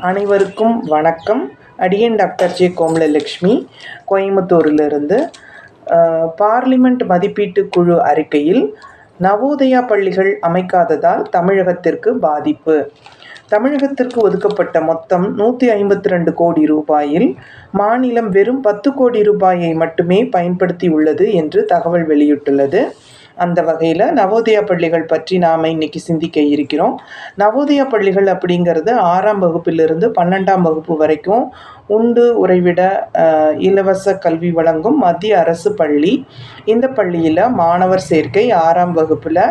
அனைவருக்கும் வணக்கம். அடியன் டாக்டர் ஜே கோமலலட்சுமி, கோயம்புத்தூரிலிருந்து. பார்லிமெண்ட் மதிப்பீட்டு குழு அறிக்கையில் நவோதயா பள்ளிகள் அமைக்காததால் தமிழகத்திற்கு பாதிப்பு. தமிழகத்திற்கு ஒதுக்கப்பட்ட மொத்தம் 152 கோடி ரூபாயில் மாநிலம் வெறும் 10 கோடி ரூபாயை மட்டுமே பயன்படுத்தியுள்ளது என்று தகவல் வெளியிட்டுள்ளது. அந்த வகையில் நவோதயா பள்ளிகள் பற்றி நாம் இன்றைக்கி சிந்திக்க இருக்கிறோம். நவோதயா பள்ளிகள் அப்படிங்கிறது 6ஆம் வகுப்பிலிருந்து 12ஆம் வகுப்பு வரைக்கும் உண்டு உறைவிட இலவச கல்வி வழங்கும் மத்திய அரசு பள்ளி. இந்த பள்ளியில் மாணவர் சேர்க்கை 6ஆம் வகுப்பில்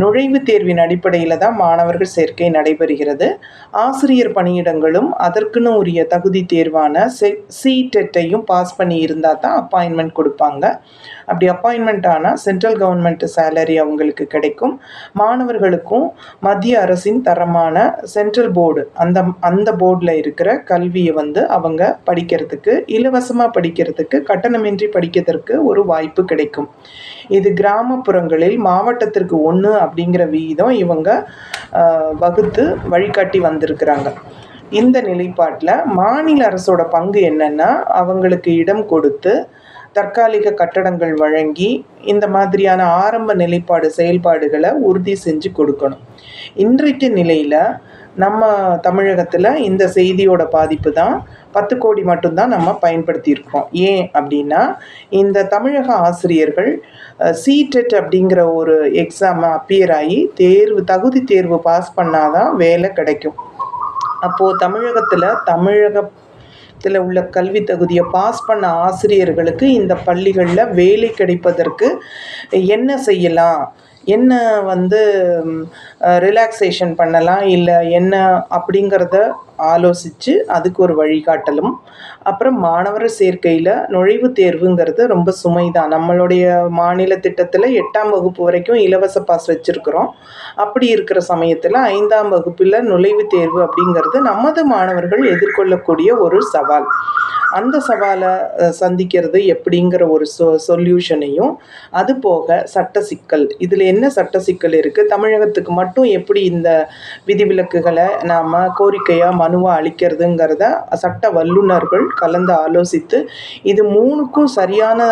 நுழைவுத் தேர்வின் அடிப்படையில் தான் மாணவர்கள் சேர்க்கை நடைபெறுகிறது. ஆசிரியர் பணியிடங்களும் அதற்குன்னு உரிய தகுதி தேர்வான CTET-ஐயும் பாஸ் பண்ணி இருந்தால் தான் அப்பாயின்மெண்ட் கொடுப்பாங்க. அப்படி அப்பாயின்மெண்ட் ஆனால் சென்ட்ரல் கவர்மெண்ட் சேலரி அவங்களுக்கு கிடைக்கும். மாணவர்களுக்கும் மத்திய அரசின் தரமான சென்ட்ரல் போர்டு அந்த போர்டில் இருக்கிற கல்வியை அவங்க படிக்கிறதுக்கு, இலவசமாக படிக்கிறதுக்கு, கட்டணமின்றி படிக்கிறதுக்கு ஒரு வாய்ப்பு கிடைக்கும். இது கிராமப்புறங்களில் மாவட்டத்திற்கு 1 அப்படிங்கிற விகிதம் இவங்க வகுத்து வழிகாட்டி வந்திருக்கிறாங்க. இந்த நிலைப்பாட்டில் மாநில அரசோட பங்கு என்னென்னா, அவங்களுக்கு இடம் கொடுத்து தற்காலிக கட்டடங்கள் வழங்கி இந்த மாதிரியான ஆரம்ப நிலைப்பாடு செயல்பாடுகளை உறுதி செஞ்சு கொடுக்கணும். இன்றைக்கு நிலையில் நம்ம தமிழகத்தில் இந்த செய்தியோட பாதிப்பு தான் 10 கோடி மட்டும்தான் நம்ம பயன்படுத்தியிருக்கோம். ஏன் அப்படின்னா, இந்த தமிழக ஆசிரியர்கள் CTET அப்படிங்கிற ஒரு எக்ஸாமை அப்பியர் ஆகி தகுதி தேர்வு பாஸ் பண்ணாதான் வேலை கிடைக்கும். அப்போது தமிழகத்தில் உள்ள கல்வி தகுதியை பாஸ் பண்ண ஆசிரியர்களுக்கு இந்த பள்ளிகளில் வேலை கிடைப்பதற்கு என்ன செய்யலாம், என்ன ரிலாக்ஸேஷன் பண்ணலாம், இல்லை என்ன அப்படிங்கிறத ஆலோசித்து அதுக்கு ஒரு வழிகாட்டலும். அப்புறம் மாணவர் சேர்க்கையில் நுழைவுத் தேர்வுங்கிறது ரொம்ப சுமை தான். நம்மளுடைய மாநில திட்டத்தில் 8ஆம் வகுப்பு வரைக்கும் இலவச பாஸ் வச்சுருக்கிறோம். அப்படி இருக்கிற சமயத்தில் 5ஆம் வகுப்பில் நுழைவுத் தேர்வு அப்படிங்கிறது நமது மாணவர்கள் எதிர்கொள்ளக்கூடிய ஒரு சவால். அந்த சவாலை சந்திக்கிறது எப்படிங்கிற ஒரு சொல்யூஷனையும், அது போக சட்ட சிக்கல், இதில் என்ன சட்ட சிக்கல் இருக்குது, தமிழகத்துக்கு மட்டும் எப்படி இந்த விதிவிலக்குகளை நாம் கோரிக்கையாக மனுவாக அளிக்கிறதுங்கிறத சட்ட வல்லுநர்கள் கலந்து ஆலோசித்து இது 3க்கும் சரியான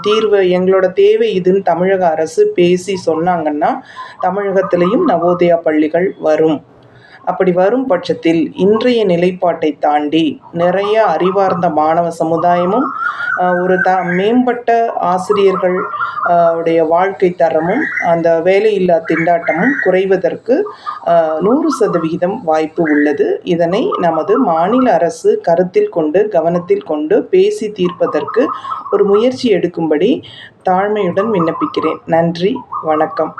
தீர்வு, எங்களோட தேவை இதுன்னு தமிழக அரசு பேசி சொன்னாங்கன்னா தமிழகத்திலையும் நவோதயா பள்ளிகள் வரும். அப்படி வரும் பட்சத்தில் இன்றைய நிலைப்பாட்டை தாண்டி நிறைய அறிவார்ந்த மாணவ சமுதாயமும் ஒரு மேம்பட்ட ஆசிரியர்கள் உடைய வாழ்க்கை தரமும் அந்த வேலையில்லா திண்டாட்டமும் குறைவதற்கு 100% வாய்ப்பு உள்ளது. இதனை நமது மாநில அரசு கருத்தில் கொண்டு கவனத்தில் கொண்டு பேசி தீர்ப்பதற்கு ஒரு முயற்சி எடுக்கும்படி தாழ்மையுடன் விண்ணப்பிக்கிறேன். நன்றி, வணக்கம்.